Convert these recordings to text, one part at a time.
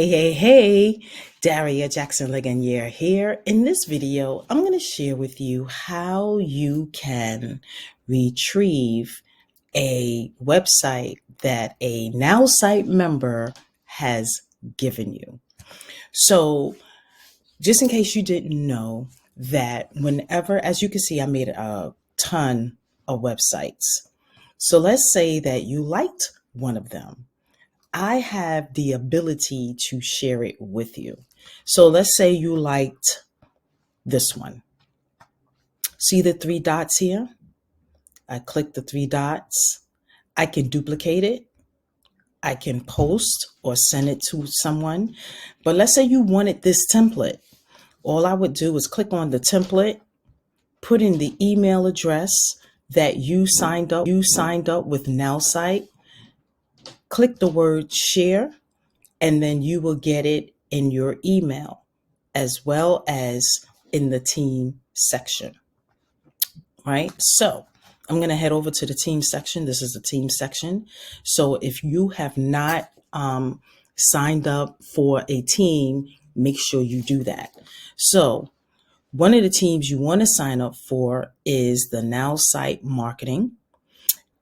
Hey, 𝐸𝐻𝐸𝐸𝐸 here. In this video, I'm going to share with you how you can retrieve a website that a Nowsite member has given you. So just in case you didn't know that whenever, as you can see, I made a ton of websites. So let's say that you liked one of them. I have the ability to share it with you. So let's say you liked this one. See the three dots here? I click the three dots. I can duplicate it. I can post or send it to someone. But let's say you wanted this template. All I would do is click on the template, put in the email address that you signed up with Nowsite, click the word share, and then you will get it in your email as well as in the team section, right? So I'm going to head over to the team section. This is the team section. So if you have not signed up for a team, make sure you do that. So one of the teams you want to sign up for is the Nowsite Marketing.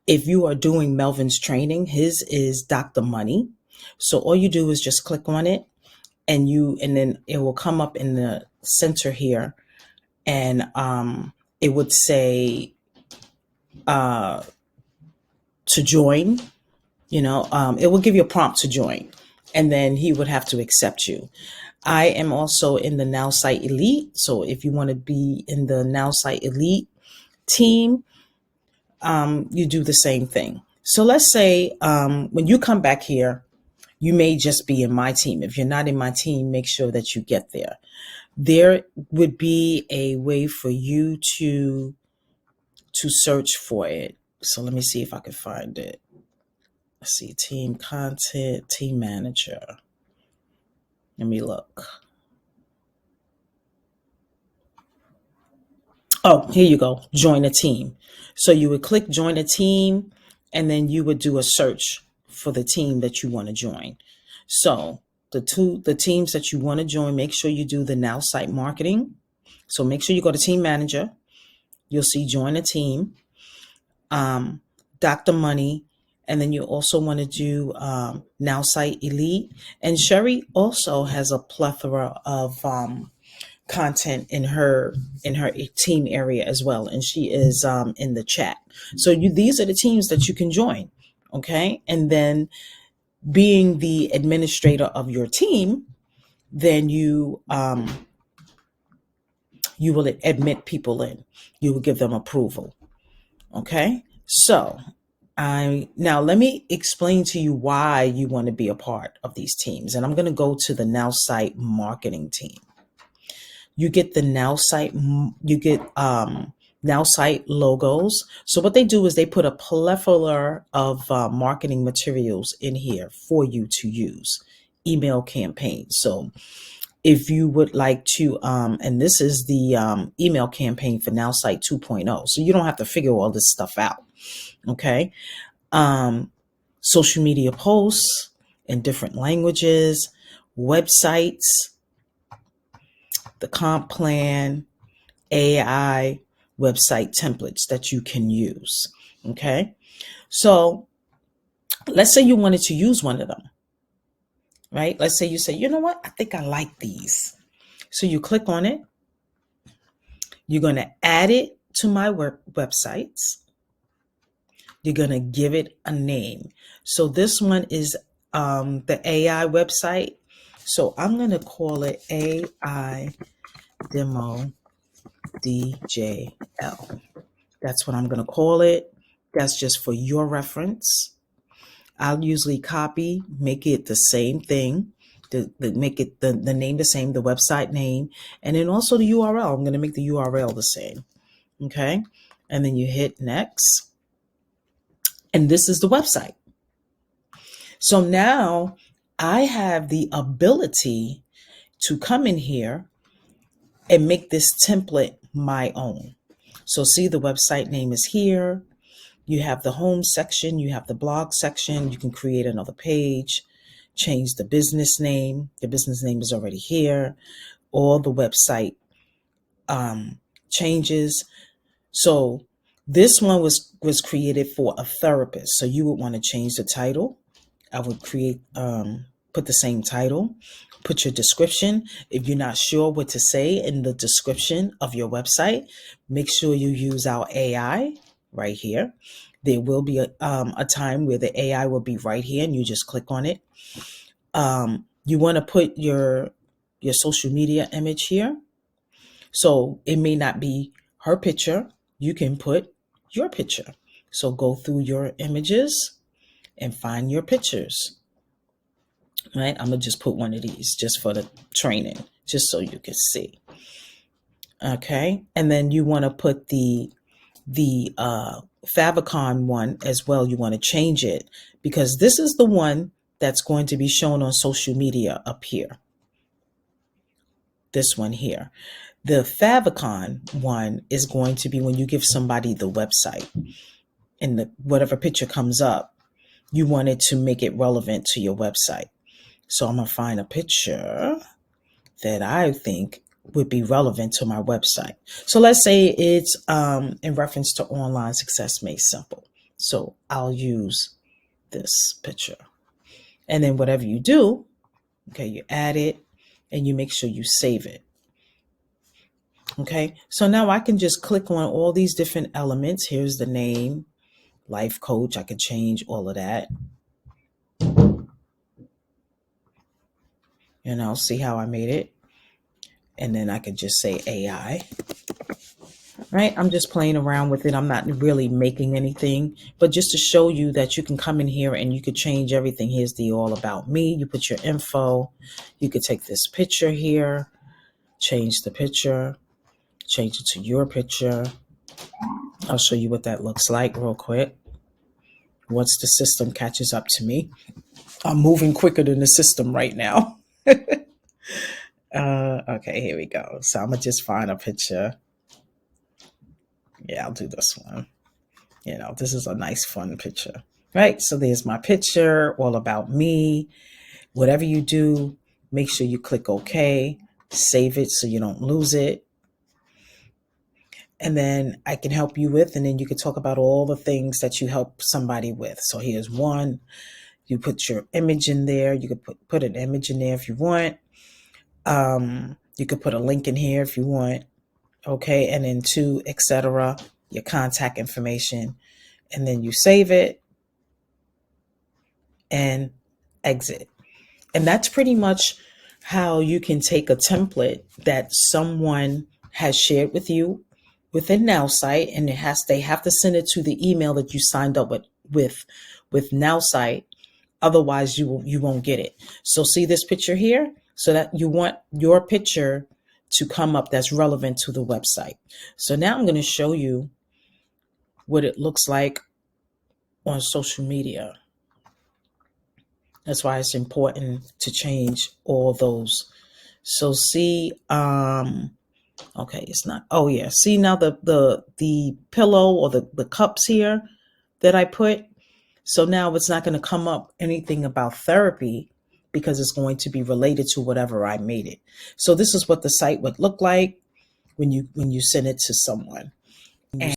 If you are doing Melvin's training, his is Dr. Money. So all you do is just click on it and then it will come up in the center here, and it would say to join, it will give you a prompt to join, and then he would have to accept you. I am also in the Nowsite Elite. So if you want to be in the Nowsite Elite team, you do the same thing. So let's say when you come back here, you may just be in my team. If you're not in my team, make sure that you get there. There would be a way for you to search for it. So let me see if I can find it. Let's see, team content, team manager. Let me look. Oh, here you go. Join a team. So you would click join a team, and then you would do a search for the team that you want to join. So the teams that you want to join, make sure you do the Nowsite Marketing. So make sure you go to Team Manager. You'll see join a team, Dr. Money, and then you also want to do Nowsite Elite. And Sherry also has a plethora of content in her team area as well, and she is in the chat. So these are the teams that you can join, okay? And then being the administrator of your team, then you will admit people in. You will give them approval, okay? So now let me explain to you why you want to be a part of these teams, and I'm going to go to the Nowsite Marketing team. You get the Nowsite, Nowsite logos. So what they do is they put a plethora of marketing materials in here for you to use. Email campaigns. So if you would like to, and this is the email campaign for Nowsite 2.0. So you don't have to figure all this stuff out. Okay. Social media posts in different languages, websites, the comp plan, AI, website templates that you can use. Okay. So let's say you wanted to use one of them, right? Let's say you say, you know what? I think I like these. So you click on it. You're going to add it to my websites. You're going to give it a name. So this one is the AI website. So I'm going to call it AI Demo DJL. That's what I'm going to call it. That's just for your reference. I'll usually copy, make it the same thing, make it the name the same, the website name, and then also the URL. I'm going to make the URL the same. Okay. And then you hit next. And this is the website. So now I have the ability to come in here and make this template my own. So see, the website name is here. You have the home section, you have the blog section. You can create another page, change the business name. The business name is already here. All the website changes. So this one was created for a therapist. So you would want to change the title. I would put the same title, put your description. If you're not sure what to say in the description of your website, make sure you use our AI right here. There will be a time where the AI will be right here and you just click on it. You want to put your social media image here. So it may not be her picture. You can put your picture. So go through your images and find your pictures. Right? I'm going to just put one of these just for the training, just so you can see. Okay. And then you want to put the favicon one as well. You want to change it because this is the one that's going to be shown on social media up here. This one here. The favicon one is going to be when you give somebody the website and whatever picture comes up, you wanted to make it relevant to your website. So I'm going to find a picture that I think would be relevant to my website. So let's say it's in reference to online success made simple. So I'll use this picture. And then whatever you do, okay, you add it and you make sure you save it. Okay, so now I can just click on all these different elements. Here's the name, life coach. I can change all of that. And I'll see how I made it. And then I could just say AI. Right? I'm just playing around with it. I'm not really making anything, but just to show you that you can come in here and you could change everything. Here's the all about me. You put your info. You could take this picture here, change the picture, change it to your picture. I'll show you what that looks like real quick. Once the system catches up to me. I'm moving quicker than the system right now. Okay, here we go. So I'm gonna just find a picture. Yeah, I'll do this one. You know, this is a nice, fun picture, right? So there's my picture, all about me. Whatever you do, make sure you click OK, save it so you don't lose it. And then I can help you with, and then you can talk about all the things that you help somebody with. So here's one. You put your image in there. You could put an image in there if you want. You could put a link in here if you want. Okay, and then two, etc. Your contact information, and then you save it and exit. And that's pretty much how you can take a template that someone has shared with you within Nowsite, and they have to send it to the email that you signed up with Nowsite. Otherwise, you won't get it. So see this picture here? So that you want your picture to come up that's relevant to the website. So now I'm going to show you what it looks like on social media. That's why it's important to change all those. So see, okay, it's not, oh yeah. See now the pillow or the cups here that I put. So now it's not going to come up anything about therapy because it's going to be related to whatever I made it. So this is what the site would look like when you send it to someone. And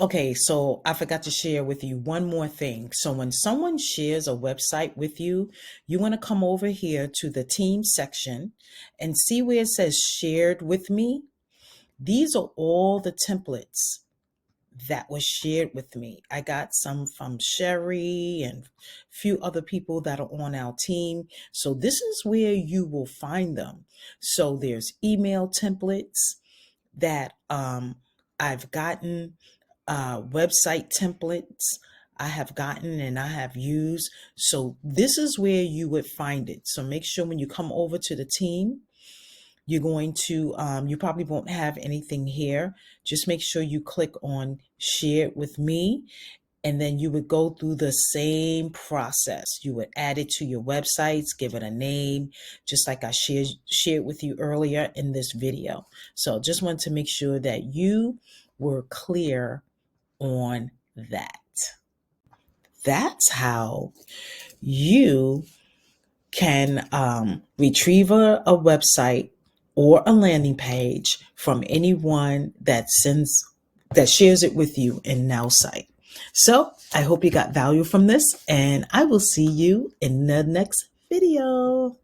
okay, so I forgot to share with you one more thing. So when someone shares a website with you, you want to come over here to the team section and see where it says shared with me. These are all the templates that was shared with me. I got some from Sherry and a few other people that are on our team. So this is where you will find them. So there's email templates that I've gotten, website templates I have gotten and I have used. So this is where you would find it. So make sure when you come over to the team, you're going to, you probably won't have anything here. Just make sure you click on share it with me. And then you would go through the same process. You would add it to your websites, give it a name, just like I shared with you earlier in this video. So just want to make sure that you were clear on that. That's how you can retrieve a website or a landing page from anyone that shares it with you in Nowsite. So I hope you got value from this, and I will see you in the next video.